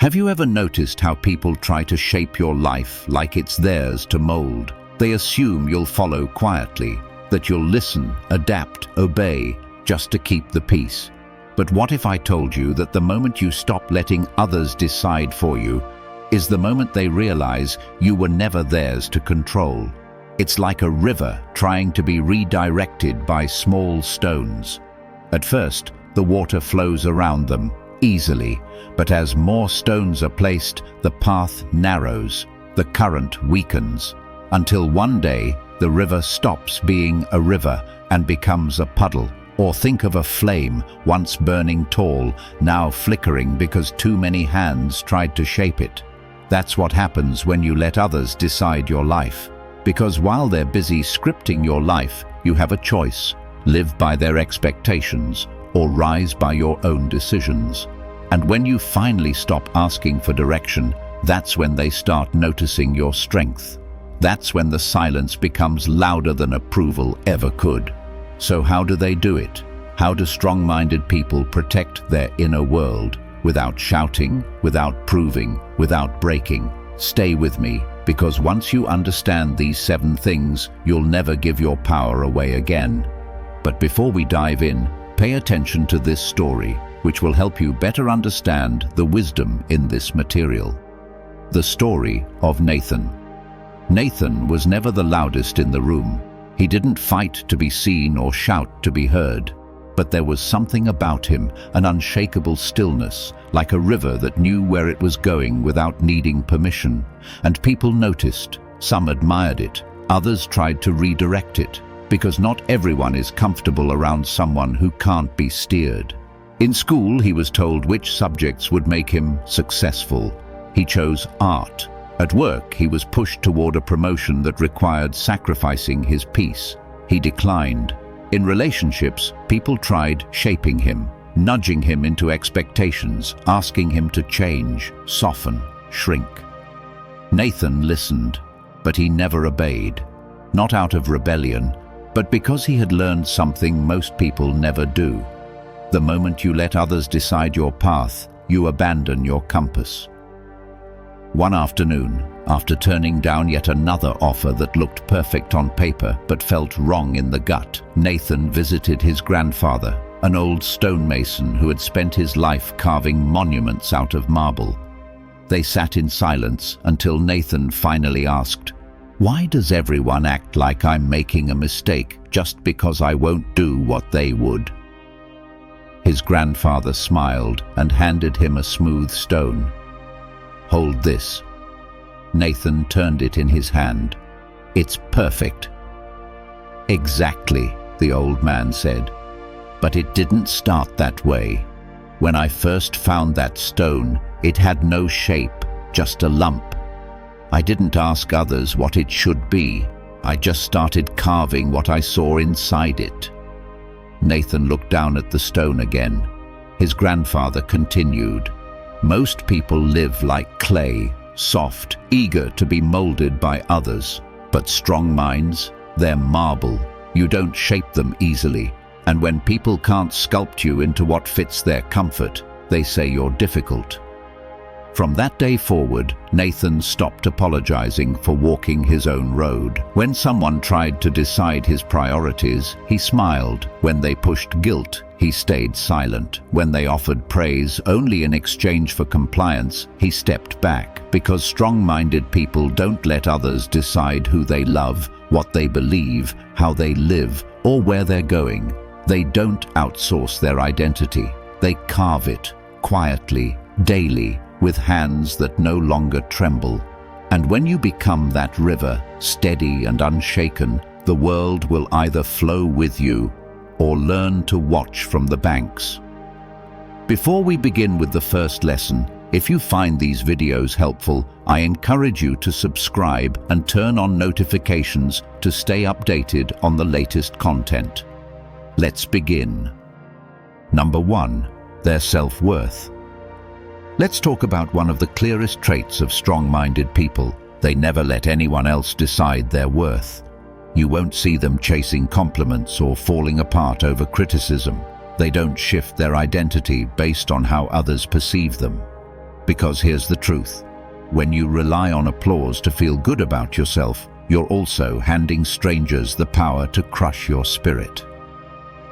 Have you ever noticed how people try to shape your life like it's theirs to mold? They assume you'll follow quietly, that you'll listen, adapt, obey, just to keep the peace. But what if I told you that the moment you stop letting others decide for you is the moment they realize you were never theirs to control? It's like a river trying to be redirected by small stones. At first, the water flows around them easily, but as more stones are placed, the path narrows, the current weakens, until one day the river stops being a river and becomes a puddle. Or think of a flame once burning tall, now flickering because too many hands tried to shape it. That's what happens when you let others decide your life. Because while they're busy scripting your life, you have a choice: live by their expectations or rise by your own decisions. And when you finally stop asking for direction, that's when they start noticing your strength. That's when the silence becomes louder than approval ever could. So how do they do it? How do strong-minded people protect their inner world without shouting, without proving, without breaking? Stay with me, because once you understand these 7 things, you'll never give your power away again. But before we dive in, pay attention to this story, which will help you better understand the wisdom in this material. The story of Nathan. Nathan was never the loudest in the room. He didn't fight to be seen or shout to be heard. But there was something about him, an unshakable stillness, like a river that knew where it was going without needing permission. And people noticed. Some admired it. Others tried to redirect it, because not everyone is comfortable around someone who can't be steered. In school, he was told which subjects would make him successful. He chose art. At work, he was pushed toward a promotion that required sacrificing his peace. He declined. In relationships, people tried shaping him, nudging him into expectations, asking him to change, soften, shrink. Nathan listened, but he never obeyed. Not out of rebellion, but because he had learned something most people never do. The moment you let others decide your path, you abandon your compass. One afternoon, after turning down yet another offer that looked perfect on paper but felt wrong in the gut, Nathan visited his grandfather, an old stonemason who had spent his life carving monuments out of marble. They sat in silence until Nathan finally asked, "Why does everyone act like I'm making a mistake just because I won't do what they would?" His grandfather smiled and handed him a smooth stone. "Hold this." Nathan turned it in his hand. "It's perfect." "Exactly," the old man said. "But it didn't start that way. When I first found that stone, it had no shape, just a lump. I didn't ask others what it should be. I just started carving what I saw inside it." Nathan looked down at the stone again. His grandfather continued, "Most people live like clay, soft, eager to be molded by others. But strong minds, they're marble. You don't shape them easily. And when people can't sculpt you into what fits their comfort, they say you're difficult." From that day forward, Nathan stopped apologizing for walking his own road. When someone tried to decide his priorities, he smiled. When they pushed guilt, he stayed silent. When they offered praise only in exchange for compliance, he stepped back. Because strong-minded people don't let others decide who they love, what they believe, how they live, or where they're going. They don't outsource their identity. They carve it, quietly, daily, with hands that no longer tremble. And when you become that river, steady and unshaken, the world will either flow with you or learn to watch from the banks. Before we begin with the first lesson, if you find these videos helpful, I encourage you to subscribe and turn on notifications to stay updated on the latest content. Let's begin. Number 1, their self-worth. Let's talk about one of the clearest traits of strong-minded people. They never let anyone else decide their worth. You won't see them chasing compliments or falling apart over criticism. They don't shift their identity based on how others perceive them. Because here's the truth. When you rely on applause to feel good about yourself, you're also handing strangers the power to crush your spirit.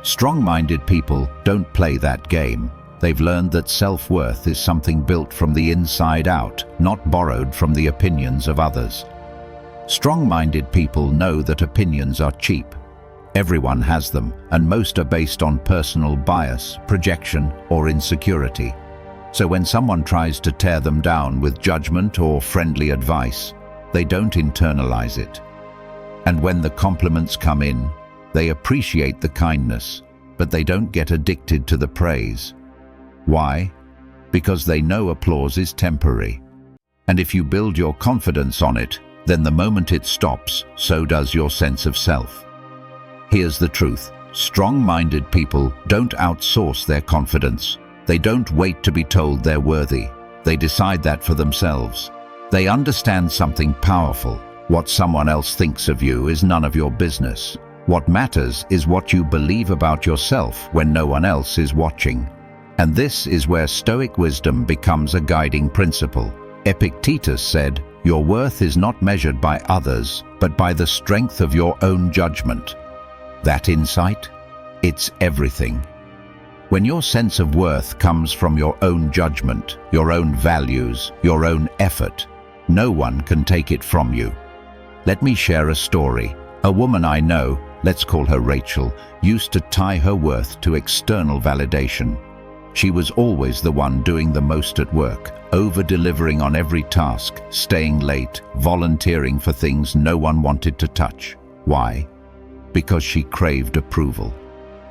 Strong-minded people don't play that game. They've learned that self-worth is something built from the inside out, not borrowed from the opinions of others. Strong-minded people know that opinions are cheap. Everyone has them, and most are based on personal bias, projection, or insecurity. So when someone tries to tear them down with judgment or friendly advice, they don't internalize it. And when the compliments come in, they appreciate the kindness, but they don't get addicted to the praise. Why? Because they know applause is temporary. And if you build your confidence on it, then the moment it stops, so does your sense of self. Here's the truth. Strong-minded people don't outsource their confidence. They don't wait to be told they're worthy. They decide that for themselves. They understand something powerful. What someone else thinks of you is none of your business. What matters is what you believe about yourself when no one else is watching. And this is where Stoic wisdom becomes a guiding principle. Epictetus said, "Your worth is not measured by others, but by the strength of your own judgment." That insight? It's everything. When your sense of worth comes from your own judgment, your own values, your own effort, no one can take it from you. Let me share a story. A woman I know, let's call her Rachel, used to tie her worth to external validation. She was always the one doing the most at work, over-delivering on every task, staying late, volunteering for things no one wanted to touch. Why? Because she craved approval.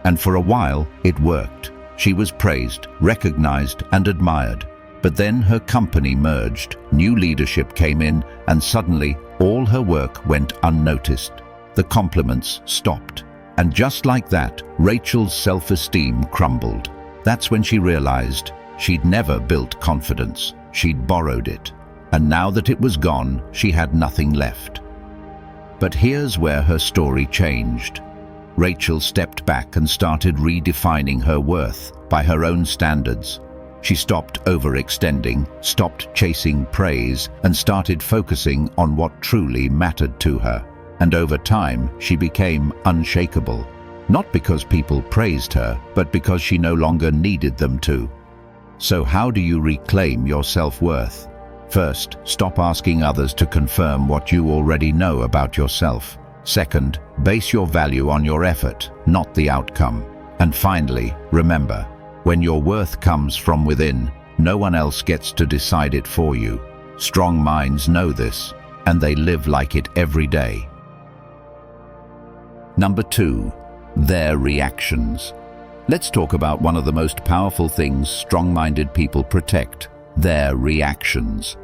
And for a while, it worked. She was praised, recognized, and admired. But then her company merged, new leadership came in, and suddenly all her work went unnoticed. The compliments stopped. And just like that, Rachel's self-esteem crumbled. That's when she realized she'd never built confidence. She'd borrowed it. And now that it was gone, she had nothing left. But here's where her story changed. Rachel stepped back and started redefining her worth by her own standards. She stopped overextending, stopped chasing praise, and started focusing on what truly mattered to her. And over time, she became unshakable. Not because people praised her, but because she no longer needed them to. So how do you reclaim your self-worth? First, stop asking others to confirm what you already know about yourself. Second, base your value on your effort, not the outcome. And finally, remember, when your worth comes from within, no one else gets to decide it for you. Strong minds know this, and they live like it every day. Number 2, their reactions. Let's talk about one of the most powerful things strong-minded people protect: their reactions.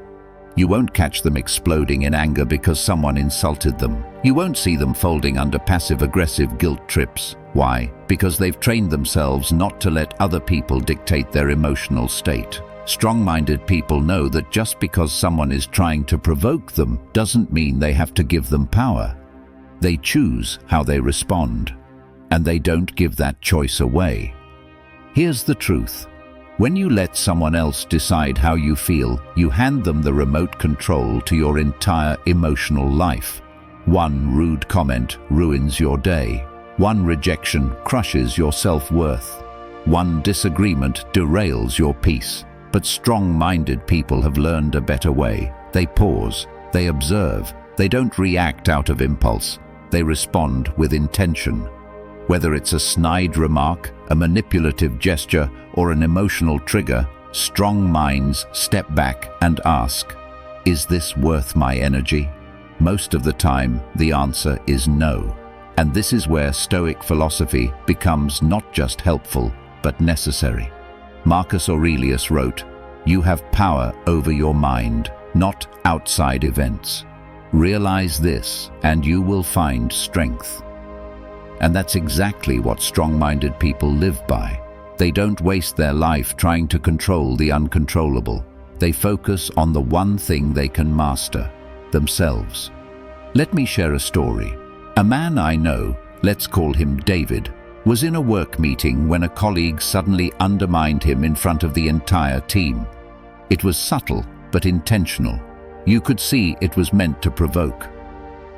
You won't catch them exploding in anger because someone insulted them. You won't see them folding under passive-aggressive guilt trips. Why? Because they've trained themselves not to let other people dictate their emotional state. Strong-minded people know that just because someone is trying to provoke them doesn't mean they have to give them power. They choose how they respond, and they don't give that choice away. Here's the truth. When you let someone else decide how you feel, you hand them the remote control to your entire emotional life. One rude comment ruins your day. One rejection crushes your self-worth. One disagreement derails your peace. But strong-minded people have learned a better way. They pause, they observe, they don't react out of impulse. They respond with intention. Whether it's a snide remark, a manipulative gesture, or an emotional trigger, strong minds step back and ask, "Is this worth my energy?" Most of the time, the answer is no. And this is where Stoic philosophy becomes not just helpful, but necessary. Marcus Aurelius wrote, "You have power over your mind, not outside events. Realize this, and you will find strength." And that's exactly what strong-minded people live by. They don't waste their life trying to control the uncontrollable. They focus on the one thing they can master: themselves. Let me share a story. A man I know, let's call him David, was in a work meeting when a colleague suddenly undermined him in front of the entire team. It was subtle, but intentional. You could see it was meant to provoke.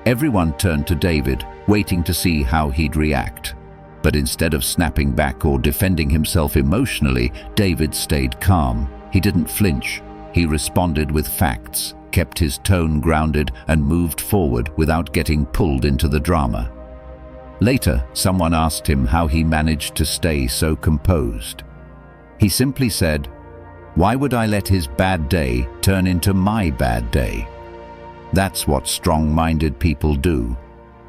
Everyone turned to David, waiting to see how he'd react. But instead of snapping back or defending himself emotionally, David stayed calm. He didn't flinch. He responded with facts, kept his tone grounded, and moved forward without getting pulled into the drama. Later, someone asked him how he managed to stay so composed. He simply said, "Why would I let his bad day turn into my bad day?" That's what strong-minded people do.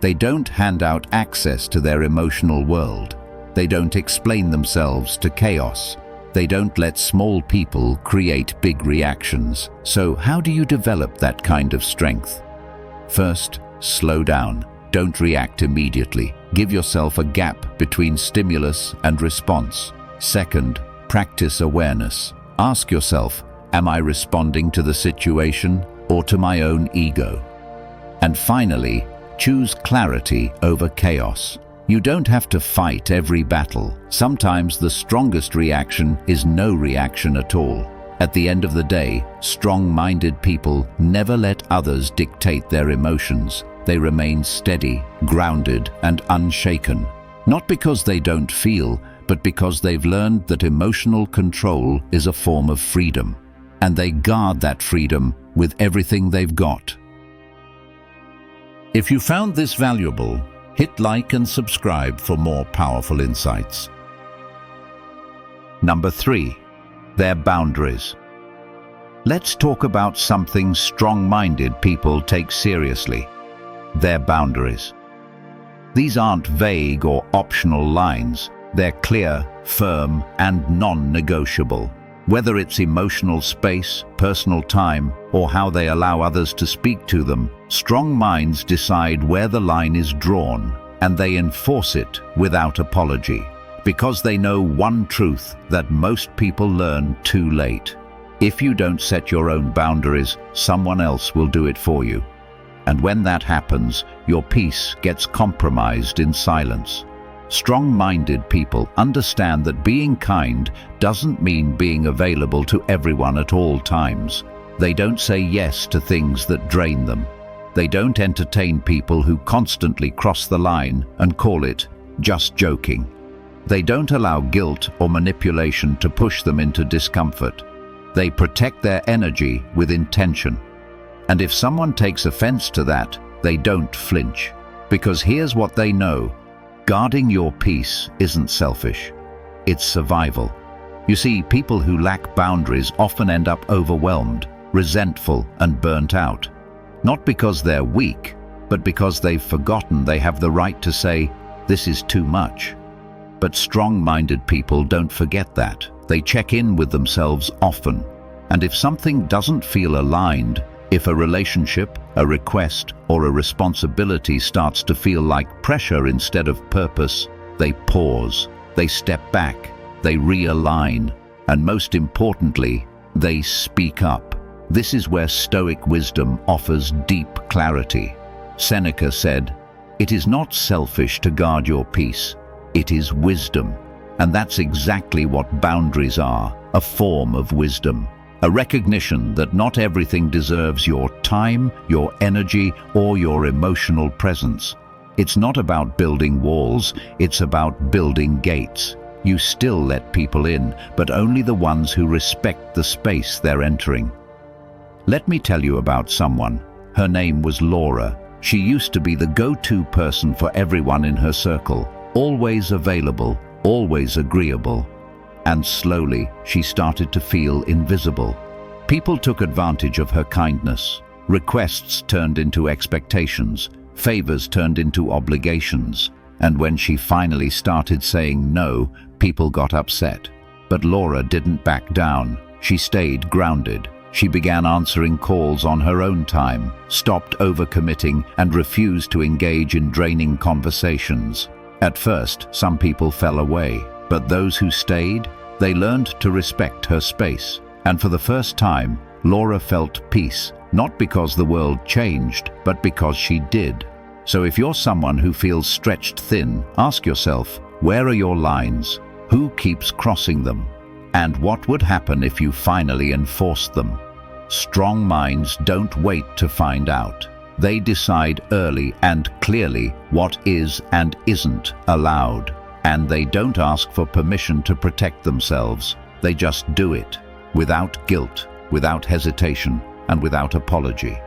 They don't hand out access to their emotional world. They don't explain themselves to chaos. They don't let small people create big reactions. So how do you develop that kind of strength? First, slow down. Don't react immediately. Give yourself a gap between stimulus and response. Second, practice awareness. Ask yourself, am I responding to the situation or to my own ego? And finally, choose clarity over chaos. You don't have to fight every battle. Sometimes the strongest reaction is no reaction at all. At the end of the day, strong-minded people never let others dictate their emotions. They remain steady, grounded, and unshaken. Not because they don't feel, but because they've learned that emotional control is a form of freedom. And they guard that freedom with everything they've got. If you found this valuable, hit like and subscribe for more powerful insights. Number 3, their boundaries. Let's talk about something strong-minded people take seriously: their boundaries. These aren't vague or optional lines. They're clear, firm, and non-negotiable. Whether it's emotional space, personal time, or how they allow others to speak to them, strong minds decide where the line is drawn, and they enforce it without apology, because they know one truth that most people learn too late. If you don't set your own boundaries, someone else will do it for you. And when that happens, your peace gets compromised in silence. Strong-minded people understand that being kind doesn't mean being available to everyone at all times. They don't say yes to things that drain them. They don't entertain people who constantly cross the line and call it just joking. They don't allow guilt or manipulation to push them into discomfort. They protect their energy with intention. And if someone takes offense to that, they don't flinch. Because here's what they know: guarding your peace isn't selfish. It's survival. You see, people who lack boundaries often end up overwhelmed, resentful, and burnt out. Not because they're weak, but because they've forgotten they have the right to say, "This is too much." But strong-minded people don't forget that. They check in with themselves often. And if something doesn't feel aligned, if a relationship, a request, or a responsibility starts to feel like pressure instead of purpose, they pause, they step back, they realign, and most importantly, they speak up. This is where Stoic wisdom offers deep clarity. Seneca said, "It is not selfish to guard your peace, it is wisdom." And that's exactly what boundaries are, a form of wisdom. A recognition that not everything deserves your time, your energy, or your emotional presence. It's not about building walls, it's about building gates. You still let people in, but only the ones who respect the space they're entering. Let me tell you about someone. Her name was Laura. She used to be the go-to person for everyone in her circle, always available, always agreeable. And slowly, she started to feel invisible. People took advantage of her kindness. Requests turned into expectations. Favors turned into obligations. And when she finally started saying no, people got upset. But Laura didn't back down. She stayed grounded. She began answering calls on her own time, stopped overcommitting, and refused to engage in draining conversations. At first, some people fell away, but those who stayed, they learned to respect her space. And for the first time, Laura felt peace, not because the world changed, but because she did. So if you're someone who feels stretched thin, ask yourself, where are your lines? Who keeps crossing them? And what would happen if you finally enforced them? Strong minds don't wait to find out. They decide early and clearly what is and isn't allowed. And they don't ask for permission to protect themselves. They just do it, without guilt, without hesitation, and without apology.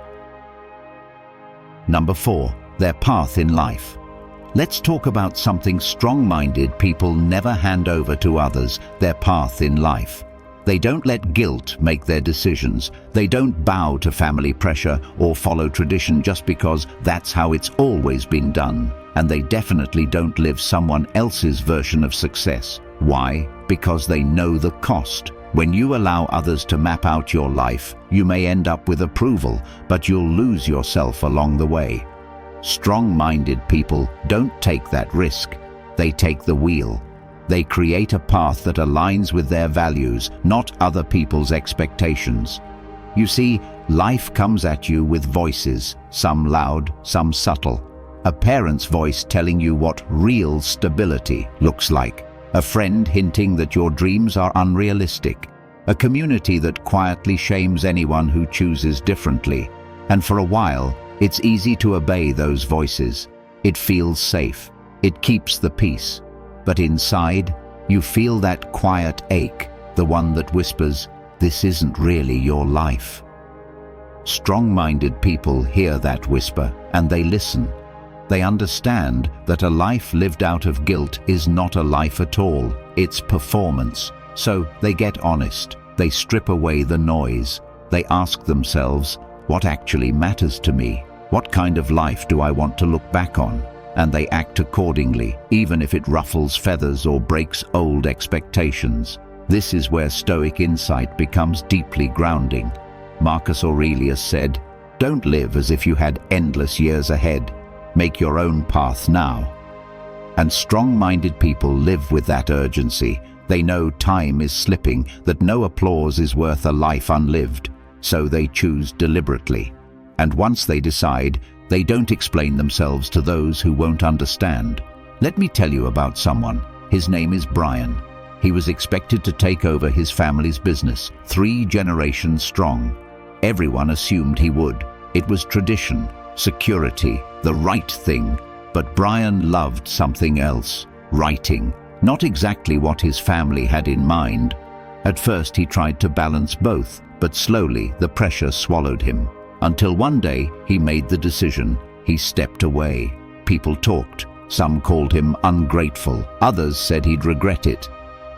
Number 4, their path in life. Let's talk about something strong-minded people never hand over to others, their path in life. They don't let guilt make their decisions. They don't bow to family pressure or follow tradition just because that's how it's always been done. And they definitely don't live someone else's version of success. Why? Because they know the cost. When you allow others to map out your life, you may end up with approval, but you'll lose yourself along the way. Strong-minded people don't take that risk. They take the wheel. They create a path that aligns with their values, not other people's expectations. You see, life comes at you with voices, some loud, some subtle. A parent's voice telling you what real stability looks like. A friend hinting that your dreams are unrealistic. A community that quietly shames anyone who chooses differently. And for a while, it's easy to obey those voices. It feels safe. It keeps the peace. But inside, you feel that quiet ache, the one that whispers, "This isn't really your life." Strong-minded people hear that whisper, and they listen. They understand that a life lived out of guilt is not a life at all, it's performance. So they get honest, they strip away the noise. They ask themselves, what actually matters to me? What kind of life do I want to look back on? And they act accordingly, even if it ruffles feathers or breaks old expectations. This is where Stoic insight becomes deeply grounding. Marcus Aurelius said, "Don't live as if you had endless years ahead. Make your own path now." And strong-minded people live with that urgency. They know time is slipping, that no applause is worth a life unlived. So they choose deliberately. And once they decide, they don't explain themselves to those who won't understand. Let me tell you about someone. His name is Brian. He was expected to take over his family's business, 3 generations strong. Everyone assumed he would. It was tradition, security, the right thing. But Brian loved something else, writing. Not exactly what his family had in mind. At first he tried to balance both, but slowly the pressure swallowed him. Until one day he made the decision. He stepped away. People talked. Some called him ungrateful. Others said he'd regret it.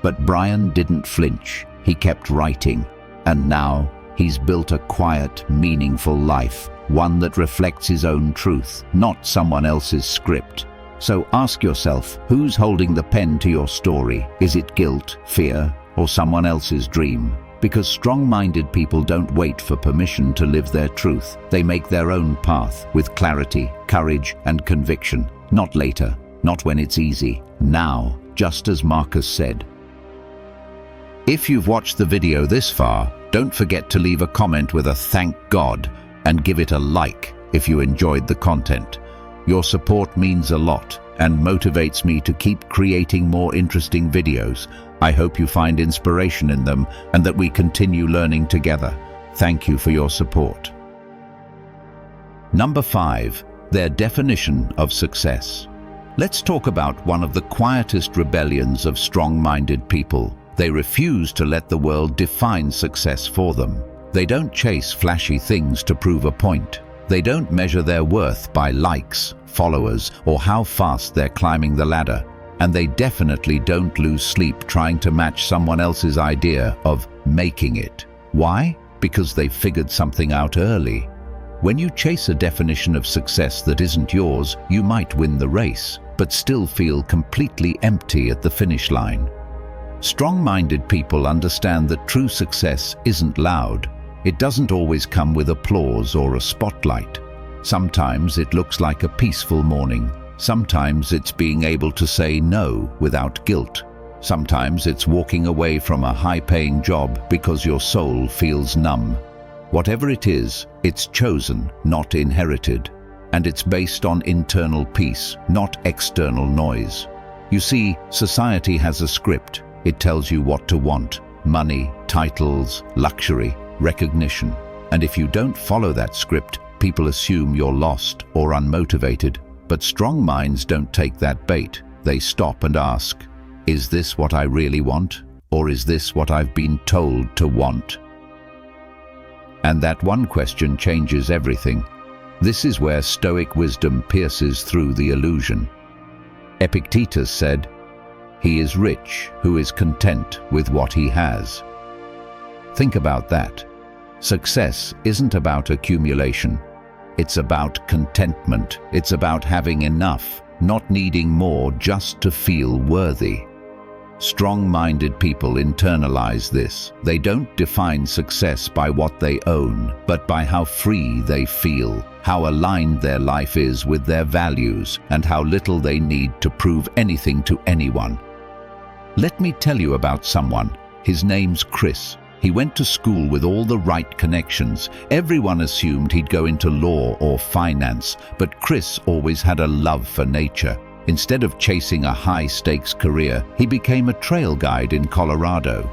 But Brian didn't flinch. He kept writing. And now he's built a quiet, meaningful life. One that reflects his own truth, not someone else's script. So ask yourself, who's holding the pen to your story? Is it guilt, fear, or someone else's dream? Because strong-minded people don't wait for permission to live their truth. They make their own path with clarity, courage, and conviction. Not later, not when it's easy. Now, just as Marcus said. If you've watched the video this far, don't forget to leave a comment with a "thank God" and give it a like if you enjoyed the content. Your support means a lot and motivates me to keep creating more interesting videos. I hope you find inspiration in them and that we continue learning together. Thank you for your support. Number 5, their definition of success. Let's talk about one of the quietest rebellions of strong-minded people. They refuse to let the world define success for them. They don't chase flashy things to prove a point. They don't measure their worth by likes, followers, or how fast they're climbing the ladder. And they definitely don't lose sleep trying to match someone else's idea of making it. Why? Because they've figured something out early. When you chase a definition of success that isn't yours, you might win the race, but still feel completely empty at the finish line. Strong-minded people understand that true success isn't loud. It doesn't always come with applause or a spotlight. Sometimes it looks like a peaceful morning. Sometimes it's being able to say no without guilt. Sometimes it's walking away from a high-paying job because your soul feels numb. Whatever it is, it's chosen, not inherited. And it's based on internal peace, not external noise. You see, society has a script. It tells you what to want, money, titles, luxury, recognition. And if you don't follow that script, people assume you're lost or unmotivated. But strong minds don't take that bait. They stop and ask, is this what I really want? Or is this what I've been told to want? And that one question changes everything. This is where Stoic wisdom pierces through the illusion. Epictetus said, "He is rich who is content with what he has." Think about that. Success isn't about accumulation. It's about contentment. It's about having enough, not needing more just to feel worthy. Strong-minded people internalize this. They don't define success by what they own, but by how free they feel, how aligned their life is with their values, and how little they need to prove anything to anyone. Let me tell you about someone. His name's Chris. He went to school with all the right connections. Everyone assumed he'd go into law or finance, but Chris always had a love for nature. Instead of chasing a high-stakes career, he became a trail guide in Colorado.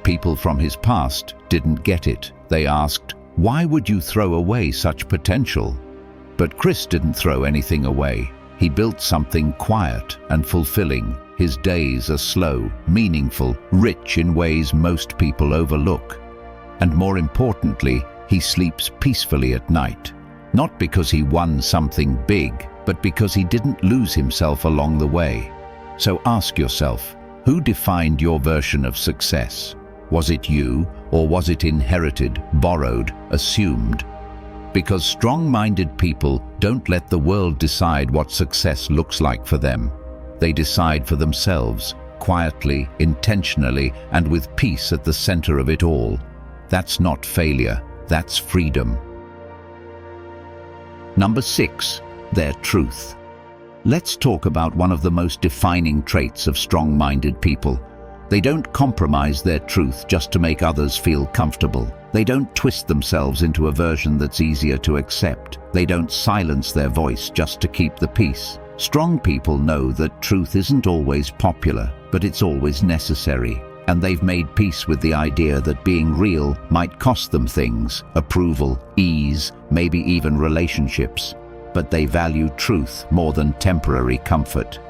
People from his past didn't get it. They asked, "Why would you throw away such potential?" But Chris didn't throw anything away. He built something quiet and fulfilling. His days are slow, meaningful, rich in ways most people overlook. And more importantly, he sleeps peacefully at night. Not because he won something big, but because he didn't lose himself along the way. So ask yourself, who defined your version of success? Was it you, or was it inherited, borrowed, assumed? Because strong-minded people don't let the world decide what success looks like for them. They decide for themselves, quietly, intentionally, and with peace at the center of it all. That's not failure, that's freedom. Number 6. Their truth. Let's talk about one of the most defining traits of strong-minded people. They don't compromise their truth just to make others feel comfortable. They don't twist themselves into a version that's easier to accept. They don't silence their voice just to keep the peace. Strong people know that truth isn't always popular, but it's always necessary. And they've made peace with the idea that being real might cost them things, approval, ease, maybe even relationships. But they value truth more than temporary comfort.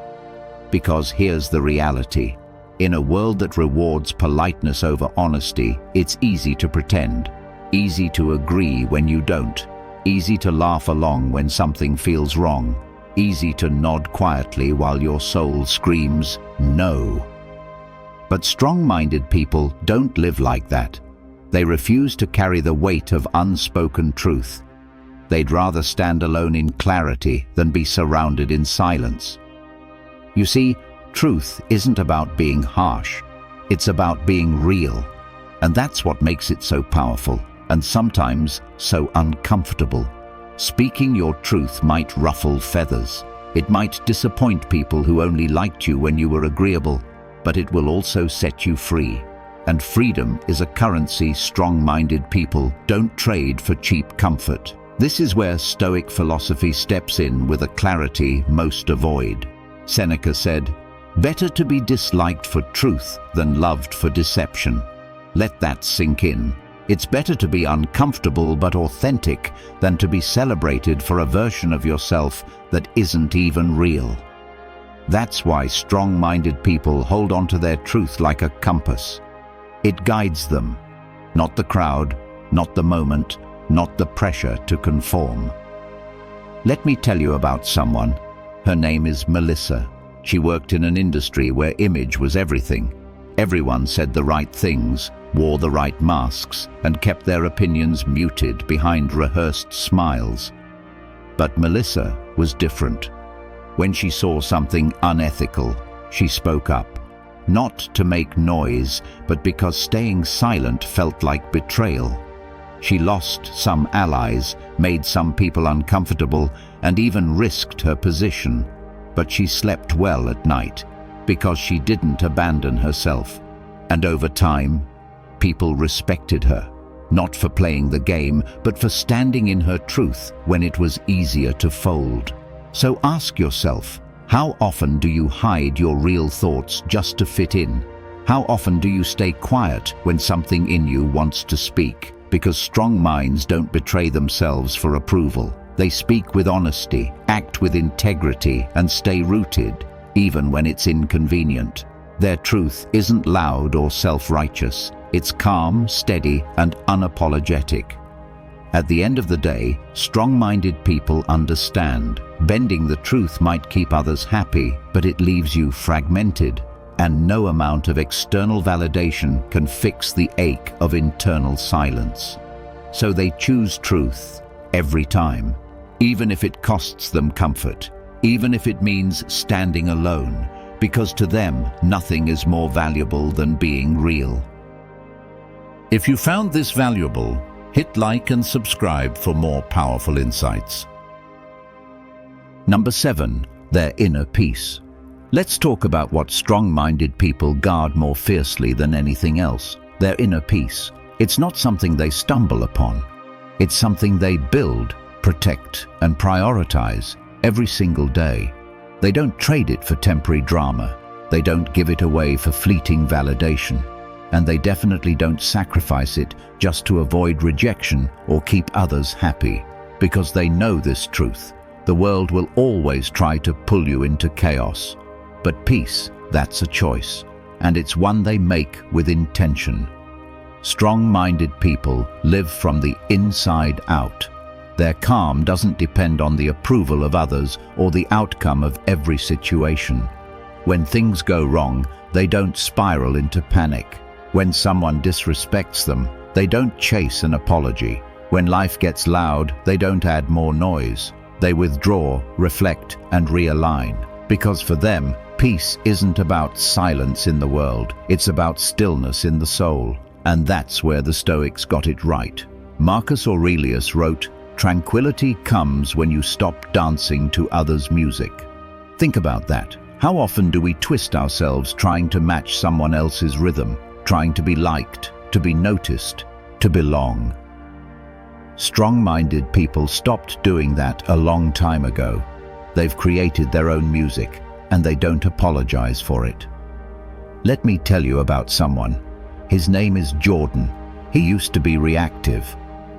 Because here's the reality. In a world that rewards politeness over honesty, it's easy to pretend, easy to agree when you don't, easy to laugh along when something feels wrong, easy to nod quietly while your soul screams, "No." But strong-minded people don't live like that. They refuse to carry the weight of unspoken truth. They'd rather stand alone in clarity than be surrounded in silence. You see, truth isn't about being harsh. It's about being real. And that's what makes it so powerful, and sometimes so uncomfortable. Speaking your truth might ruffle feathers. It might disappoint people who only liked you when you were agreeable, but it will also set you free. And freedom is a currency strong-minded people don't trade for cheap comfort. This is where Stoic philosophy steps in with a clarity most avoid. Seneca said, "Better to be disliked for truth than loved for deception." Let that sink in. It's better to be uncomfortable but authentic than to be celebrated for a version of yourself that isn't even real. That's why strong-minded people hold on to their truth like a compass. It guides them, not the crowd, not the moment, not the pressure to conform. Let me tell you about someone. Her name is Melissa. She worked in an industry where image was everything. Everyone said the right things, wore the right masks, and kept their opinions muted behind rehearsed smiles. But Melissa was different. When she saw something unethical, she spoke up. Not to make noise, but because staying silent felt like betrayal. She lost some allies, made some people uncomfortable, and even risked her position. But she slept well at night, because she didn't abandon herself. And over time, people respected her, not for playing the game, but for standing in her truth when it was easier to fold. So ask yourself, how often do you hide your real thoughts just to fit in? How often do you stay quiet when something in you wants to speak? Because strong minds don't betray themselves for approval. They speak with honesty, act with integrity, and stay rooted, even when it's inconvenient. Their truth isn't loud or self-righteous. It's calm, steady, and unapologetic. At the end of the day, strong-minded people understand. Bending the truth might keep others happy, but it leaves you fragmented, and no amount of external validation can fix the ache of internal silence. So they choose truth every time, even if it costs them comfort, even if it means standing alone, because to them, nothing is more valuable than being real. If you found this valuable, hit like and subscribe for more powerful insights. Number 7, their inner peace. Let's talk about what strong-minded people guard more fiercely than anything else. Their inner peace. It's not something they stumble upon. It's something they build, protect, and prioritize every single day. They don't trade it for temporary drama. They don't give it away for fleeting validation. And they definitely don't sacrifice it just to avoid rejection or keep others happy, because they know this truth. The world will always try to pull you into chaos. But peace, that's a choice, and it's one they make with intention. Strong-minded people live from the inside out. Their calm doesn't depend on the approval of others or the outcome of every situation. When things go wrong, they don't spiral into panic. When someone disrespects them, they don't chase an apology. When life gets loud, they don't add more noise. They withdraw, reflect, and realign. Because for them, peace isn't about silence in the world, it's about stillness in the soul. And that's where the Stoics got it right. Marcus Aurelius wrote, "Tranquility comes when you stop dancing to others' music." Think about that. How often do we twist ourselves trying to match someone else's rhythm, trying to be liked, to be noticed, to belong? Strong-minded people stopped doing that a long time ago. They've created their own music, and they don't apologize for it. Let me tell you about someone. His name is Jordan. He used to be reactive.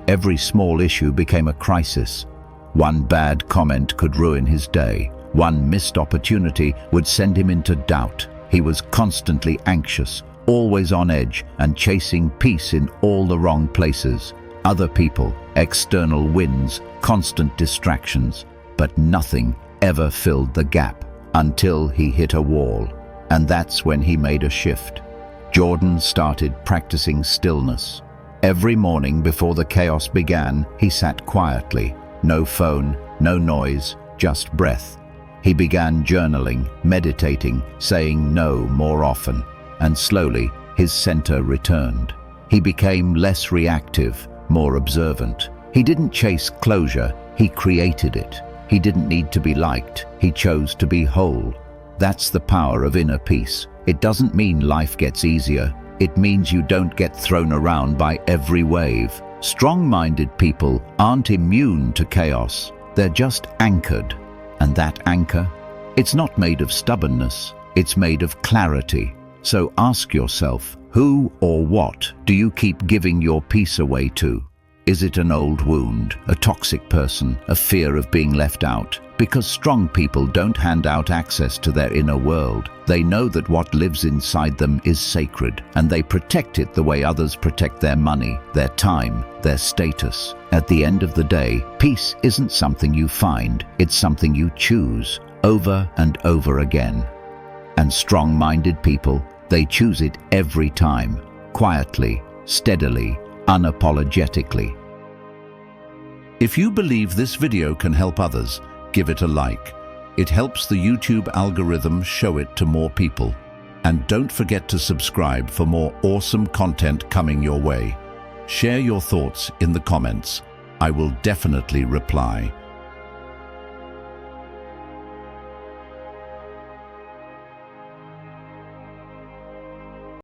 Every small issue became a crisis. One bad comment could ruin his day. One missed opportunity would send him into doubt. He was constantly anxious, always on edge, and chasing peace in all the wrong places. Other people, external winds, constant distractions, but nothing ever filled the gap until he hit a wall. And that's when he made a shift. Jordan started practicing stillness. Every morning before the chaos began, he sat quietly. No phone, no noise, just breath. He began journaling, meditating, saying no more often. And slowly, his center returned. He became less reactive, more observant. He didn't chase closure, he created it. He didn't need to be liked, he chose to be whole. That's the power of inner peace. It doesn't mean life gets easier. It means you don't get thrown around by every wave. Strong-minded people aren't immune to chaos. They're just anchored. And that anchor? It's not made of stubbornness. It's made of clarity. So ask yourself, who or what do you keep giving your peace away to? Is it an old wound, a toxic person, a fear of being left out? Because strong people don't hand out access to their inner world. They know that what lives inside them is sacred, and they protect it the way others protect their money, their time, their status. At the end of the day, peace isn't something you find, it's something you choose, over and over again. And strong-minded people, they choose it every time, quietly, steadily, unapologetically. If you believe this video can help others, give it a like. It helps the YouTube algorithm show it to more people. And don't forget to subscribe for more awesome content coming your way. Share your thoughts in the comments. I will definitely reply.